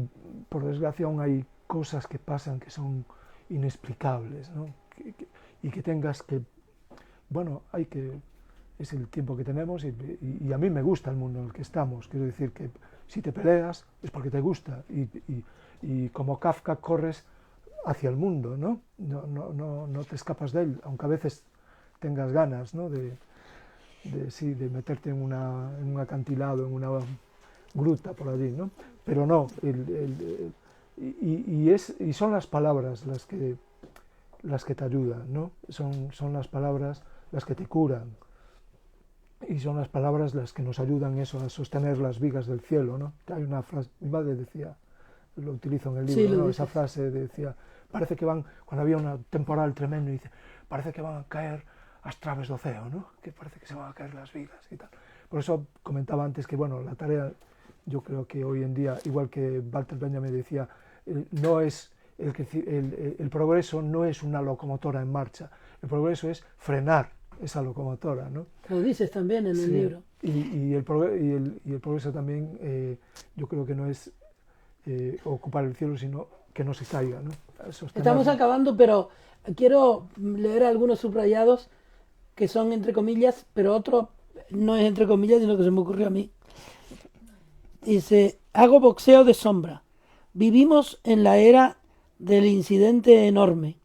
por desgracia, aún hay cosas que pasan que son inexplicables, ¿no? Y que tengas que, bueno, es el tiempo que tenemos y a mí me gusta el mundo en el que estamos. Quiero decir que si te peleas es porque te gusta y como Kafka corres hacia el mundo, ¿no? No te escapas de él, aunque a veces tengas ganas, ¿no? de meterte en un acantilado, en una gruta por allí, ¿no? Pero no, y son las palabras las que te ayudan, ¿no? Son las palabras las que te curan y son las palabras las que nos ayudan eso, a sostener las vigas del cielo, ¿no? Hay una frase, mi madre decía, lo utilizo en el libro, sí, ¿no? Esa frase decía, parece que cuando había un temporal tremendo, dice, parece que van a caer as traves do ceo, ¿no? Que parece que se van a caer las vigas y tal. Por eso comentaba antes que, bueno, la tarea, yo creo que hoy en día, igual que Walter Benjamin decía, no es el progreso no es una locomotora en marcha, el progreso es frenar esa locomotora, ¿no? Lo dices también en el libro. Y el progreso también, yo creo que no es ocupar el cielo, sino que no se caiga, ¿no? Estamos acabando, pero quiero leer algunos subrayados que son entre comillas, pero otro no es entre comillas, sino que se me ocurrió a mí. Dice, hago boxeo de sombra. Vivimos en la era del incidente enorme.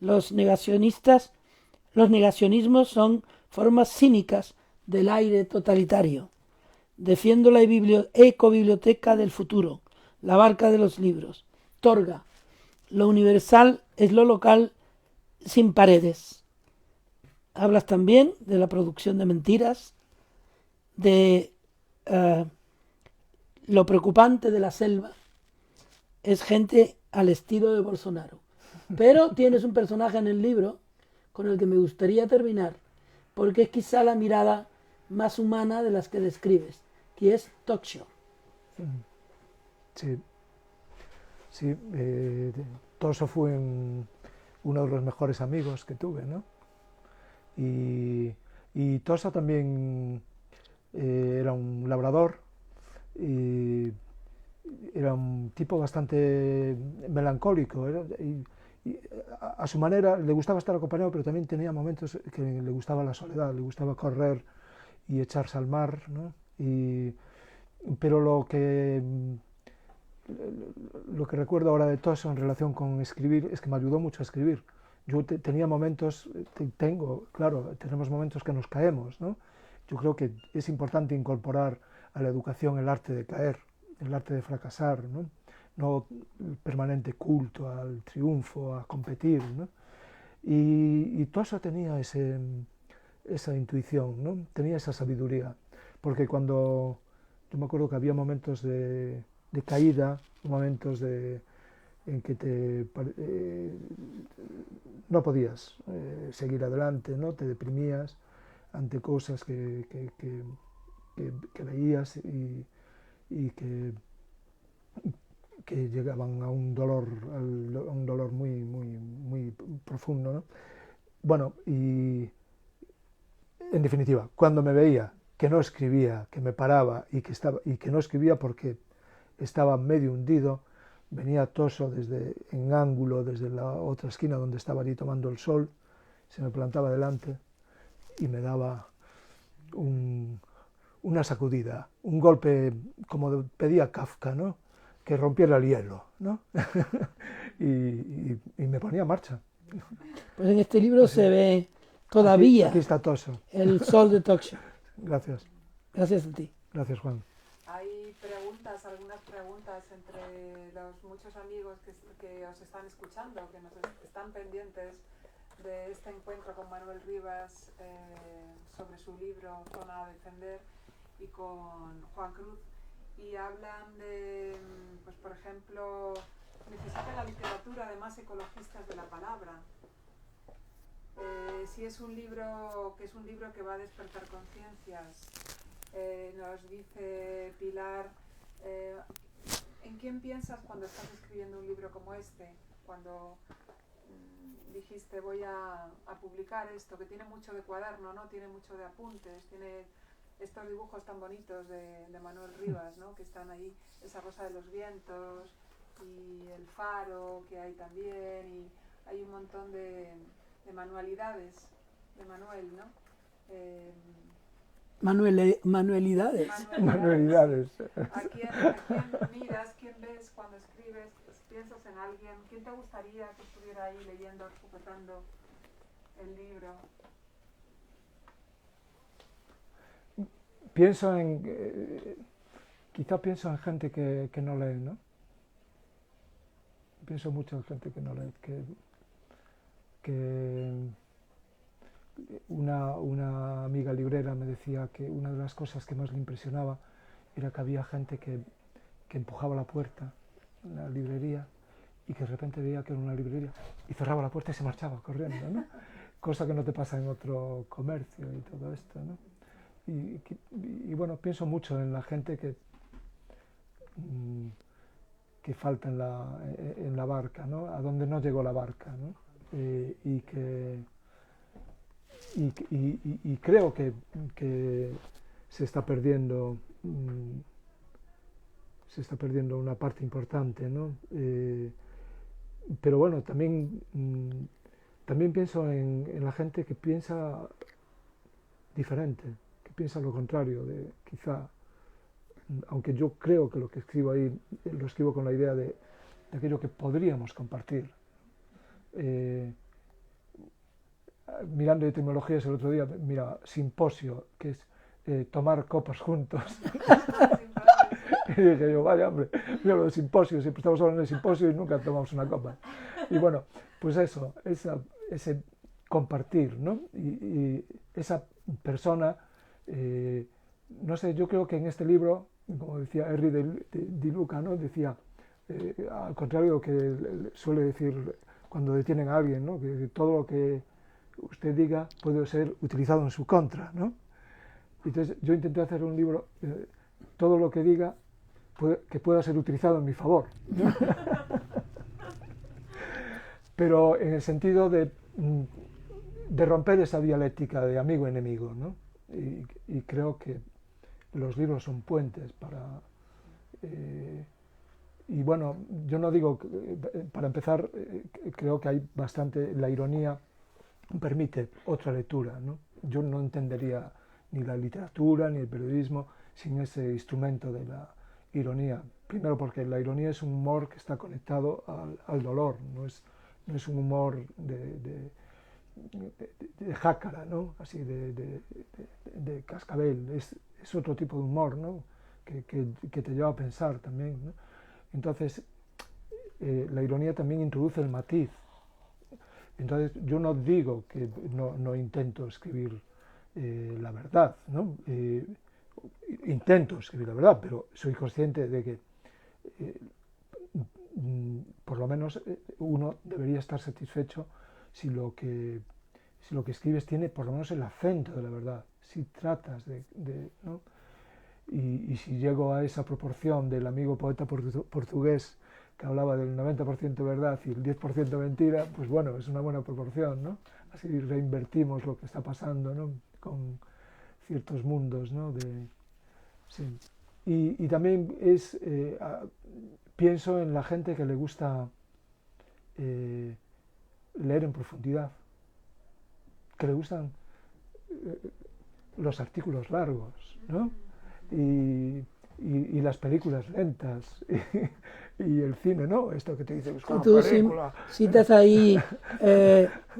Los negacionismos son formas cínicas del aire totalitario. Defiendo la ecobiblioteca del futuro, la barca de los libros. Torga, lo universal es lo local sin paredes. Hablas también de la producción de mentiras, de lo preocupante de la selva. Es gente al estilo de Bolsonaro. Pero tienes un personaje en el libro con el que me gustaría terminar, porque es quizá la mirada más humana de las que describes, que es Toxio. Sí, sí, Toso fue uno de los mejores amigos que tuve, ¿no? Y Toso también era un labrador y era un tipo bastante melancólico, y a su manera le gustaba estar acompañado, pero también tenía momentos que le gustaba la soledad, le gustaba correr y echarse al mar, ¿no? Pero lo que recuerdo ahora de Toso en relación con escribir es que me ayudó mucho a escribir. Yo tenía momentos, tenemos momentos que nos caemos, ¿no? Yo creo que es importante incorporar a la educación el arte de caer, el arte de fracasar, ¿no? No el permanente culto al triunfo, a competir, ¿no? Y Toso tenía esa intuición, ¿no? Tenía esa sabiduría, porque yo me acuerdo que había momentos de caída, momentos en que no podías seguir adelante, ¿no? Te deprimías ante cosas que veías y que llegaban a un dolor muy, muy, muy profundo, ¿no? Bueno, y en definitiva, cuando me veía que no escribía, que me paraba y que no escribía porque estaba medio hundido, venía Toso en ángulo desde la otra esquina donde estaba allí tomando el sol, se me plantaba delante y me daba una sacudida, un golpe como pedía Kafka, ¿no? Que rompiera el hielo, ¿no? y me ponía en marcha. Pues en este libro se ve todavía aquí está Toso. El sol de Toxio. Gracias. Gracias a ti. Gracias, Juan. Hay algunas preguntas entre los muchos amigos que os están escuchando, que nos están pendientes de este encuentro con Manuel Rivas sobre su libro Zona a Defender y con Juan Cruz, y hablan de, pues por ejemplo, necesita la literatura de más ecologistas de la palabra. Si es un libro que va a despertar conciencias. Nos dice Pilar, ¿en quién piensas cuando estás escribiendo un libro como este? Cuando dijiste voy a publicar esto, que tiene mucho de cuaderno, ¿no? Tiene mucho de apuntes, tiene estos dibujos tan bonitos de Manuel Rivas, ¿no? Que están ahí, esa rosa de los vientos y el faro que hay también, y hay un montón de manualidades de Manuel, ¿no? Manualidades. ¿A quién miras, quién ves cuando escribes? ¿Piensas en alguien? ¿Quién te gustaría que estuviera ahí leyendo, sujetando el libro? Quizá pienso en gente que no lee, ¿no? Pienso mucho en gente que no lee, que una amiga librera me decía que una de las cosas que más le impresionaba era que había gente que empujaba la puerta en la librería y que de repente veía que era una librería y cerraba la puerta y se marchaba corriendo, ¿no? Cosa que no te pasa en otro comercio y todo esto, ¿no? y bueno, pienso mucho en la gente que falta en la barca, ¿no? A donde no llegó la barca, ¿no? Y creo que se está perdiendo una parte importante, ¿no? Pero bueno, también pienso en la gente que piensa diferente, que piensa lo contrario, quizá, aunque yo creo que lo que escribo ahí lo escribo con la idea de aquello que podríamos compartir. Mirando etimologías el otro día, mira, simposio, que es tomar copas juntos. Y dije yo, vaya hombre, mira lo de simposio, siempre estamos hablando de simposio y nunca tomamos una copa. Y bueno, pues eso, ese compartir, ¿no? Y esa persona, no sé, yo creo que en este libro, como decía Henry de Luca, ¿no? Decía, al contrario de lo que suele decir cuando detienen a alguien, ¿no? Que todo lo que usted diga puede ser utilizado en su contra, ¿no? Entonces yo intenté hacer un libro, todo lo que diga que pueda ser utilizado en mi favor, ¿no? Pero en el sentido de romper esa dialéctica de amigo-enemigo, ¿no? Y creo que los libros son puentes para... y bueno, yo no digo, para empezar, creo que hay bastante, la ironía permite otra lectura, ¿no? Yo no entendería ni la literatura ni el periodismo sin ese instrumento de la ironía. Primero porque la ironía es un humor que está conectado al dolor, no es un humor de jácara, ¿no? Así de cascabel, es otro tipo de humor, ¿no? que te lleva a pensar también, ¿no? Entonces, la ironía también introduce el matiz. Entonces, yo no digo que no intento escribir la verdad, ¿no? Intento escribir la verdad, pero soy consciente de que por lo menos uno debería estar satisfecho si lo que escribes tiene por lo menos el acento de la verdad, si tratas ¿no? Y si llego a esa proporción del amigo poeta portugués que hablaba del 90% verdad y el 10% mentira, pues bueno, es una buena proporción, ¿no? Así reinvertimos lo que está pasando, ¿no? Con ciertos mundos, ¿no? Sí. Y también pienso en la gente que le gusta leer en profundidad, que le gustan los artículos largos, ¿no? Y las películas lentas y el cine, ¿no? Esto que te dice, es una película. Citas ahí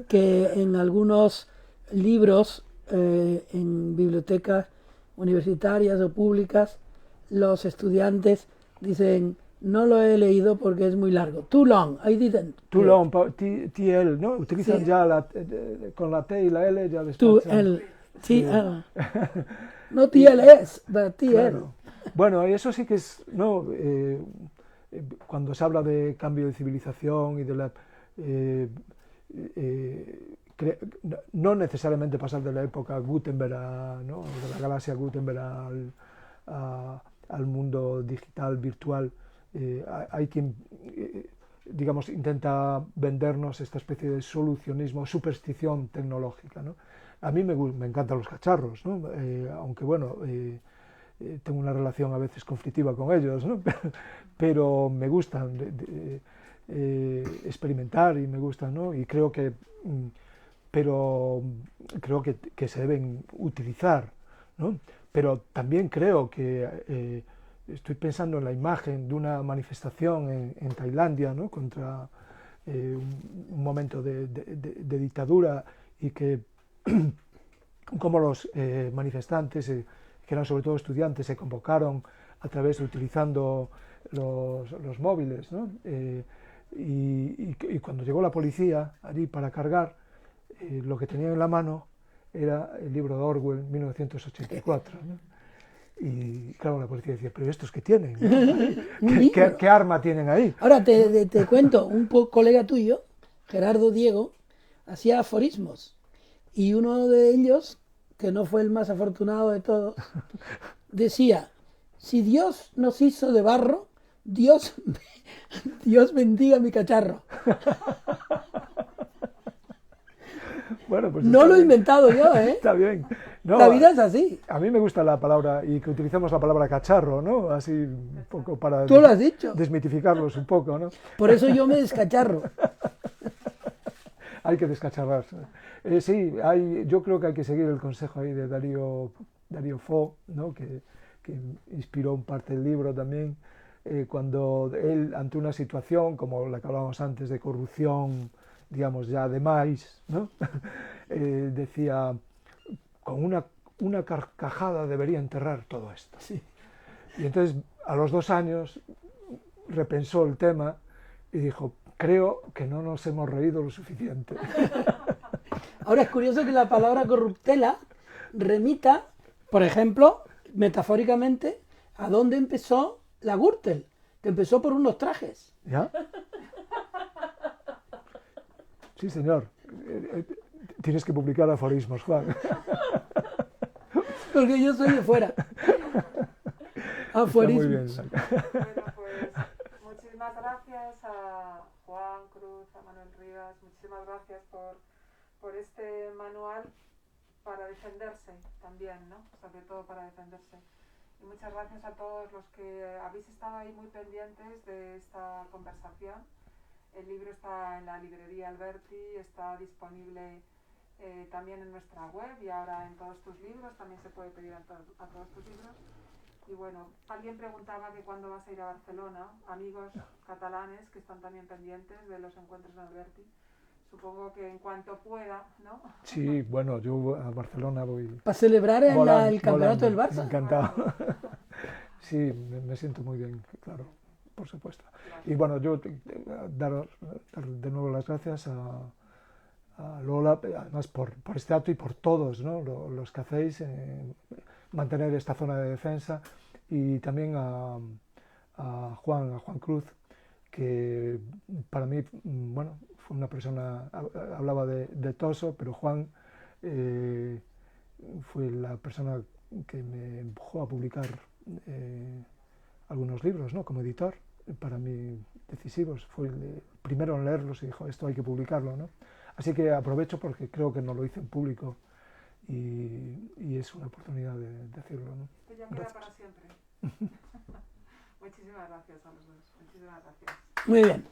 que en algunos libros en bibliotecas universitarias o públicas los estudiantes dicen, no lo he leído porque es muy largo. Too long, I didn't. Too long, TL, ¿no? Utilizan sí. Ya con la T y la L ya después. TL. No TLS, pero TL. Claro. Bueno, eso sí que es, ¿no? Cuando se habla de cambio de civilización y de la... no necesariamente pasar de la época Gutenberg, ¿no? De la galaxia Gutenberg al mundo digital, virtual. Hay quien, digamos, intenta vendernos esta especie de solucionismo, superstición tecnológica, ¿no? A mí me encantan los cacharros, ¿no? Aunque bueno, tengo una relación a veces conflictiva con ellos, ¿no? Pero me gustan experimentar y me gustan, ¿no? Y creo que, que se deben utilizar, ¿no? Pero también creo que estoy pensando en la imagen de una manifestación en Tailandia, ¿no? Contra un momento de dictadura y que como los manifestantes, que eran sobre todo estudiantes, se convocaron a través de utilizando los móviles, ¿no? Y cuando llegó la policía allí para cargar, lo que tenían en la mano era el libro de Orwell, 1984, ¿no? Y claro, la policía decía, pero ¿estos qué tienen? ¿Qué arma tienen ahí? Ahora te cuento, un colega tuyo, Gerardo Diego, hacía aforismos y uno de ellos que no fue el más afortunado de todos, decía, si Dios nos hizo de barro, Dios bendiga mi cacharro. Bueno, pues No lo he bien. inventado yo, ¿eh? Está bien. No, La vida es así. a mí me gusta la palabra, y que utilizamos la palabra cacharro, ¿no? Así un poco para Tú lo has dicho. desmitificarlos un poco, ¿no? Por eso yo me descacharro. Hay que descacharrarse. Sí, yo creo que hay que seguir el consejo ahí de Darío Fo, ¿no? que inspiró en parte el libro también, cuando él, ante una situación como la que hablábamos antes de corrupción, digamos ya de más, ¿no? Decía, con una carcajada debería enterrar todo esto. Sí. Y entonces, a los 2 años, repensó el tema y dijo, creo que no nos hemos reído lo suficiente. Ahora es curioso que la palabra corruptela remita, por ejemplo, metafóricamente, a dónde empezó la Gürtel, que empezó por unos trajes. ¿Ya? Sí, señor. Tienes que publicar aforismos, Juan. Porque yo soy de fuera. Aforismos. Está muy bien. Bueno, pues muchísimas gracias a Juan Cruz, a Manuel Rivas, muchísimas gracias por este manual para defenderse también, ¿no? Sobre todo para defenderse. Y muchas gracias a todos los que habéis estado ahí muy pendientes de esta conversación. El libro está en la librería Alberti, está disponible también en nuestra web y ahora en todos tus libros, también se puede pedir a todos tus libros. Y bueno, alguien preguntaba que cuándo vas a ir a Barcelona, amigos catalanes que están también pendientes de los encuentros en Alberti. Supongo que en cuanto pueda, ¿no? Sí, bueno, yo a Barcelona voy... Para celebrar el campeonato del Barça. Encantado. Sí, me siento muy bien, claro, por supuesto. Y bueno, yo dar de nuevo las gracias a Lola, además por este acto y por todos, ¿no? los que hacéis, mantener esta zona de defensa, y también a Juan Cruz, que para mí, bueno, fue una persona, hablaba de Toso, pero Juan fue la persona que me empujó a publicar algunos libros, ¿no? Como editor, para mí decisivos, fue el primero en leerlos y dijo, esto hay que publicarlo, ¿no? Así que aprovecho porque creo que no lo hice en público y es una oportunidad de decirlo, ¿no? Esto ya queda para siempre. Muchísimas gracias a los dos. Muchísimas gracias. Muy bien.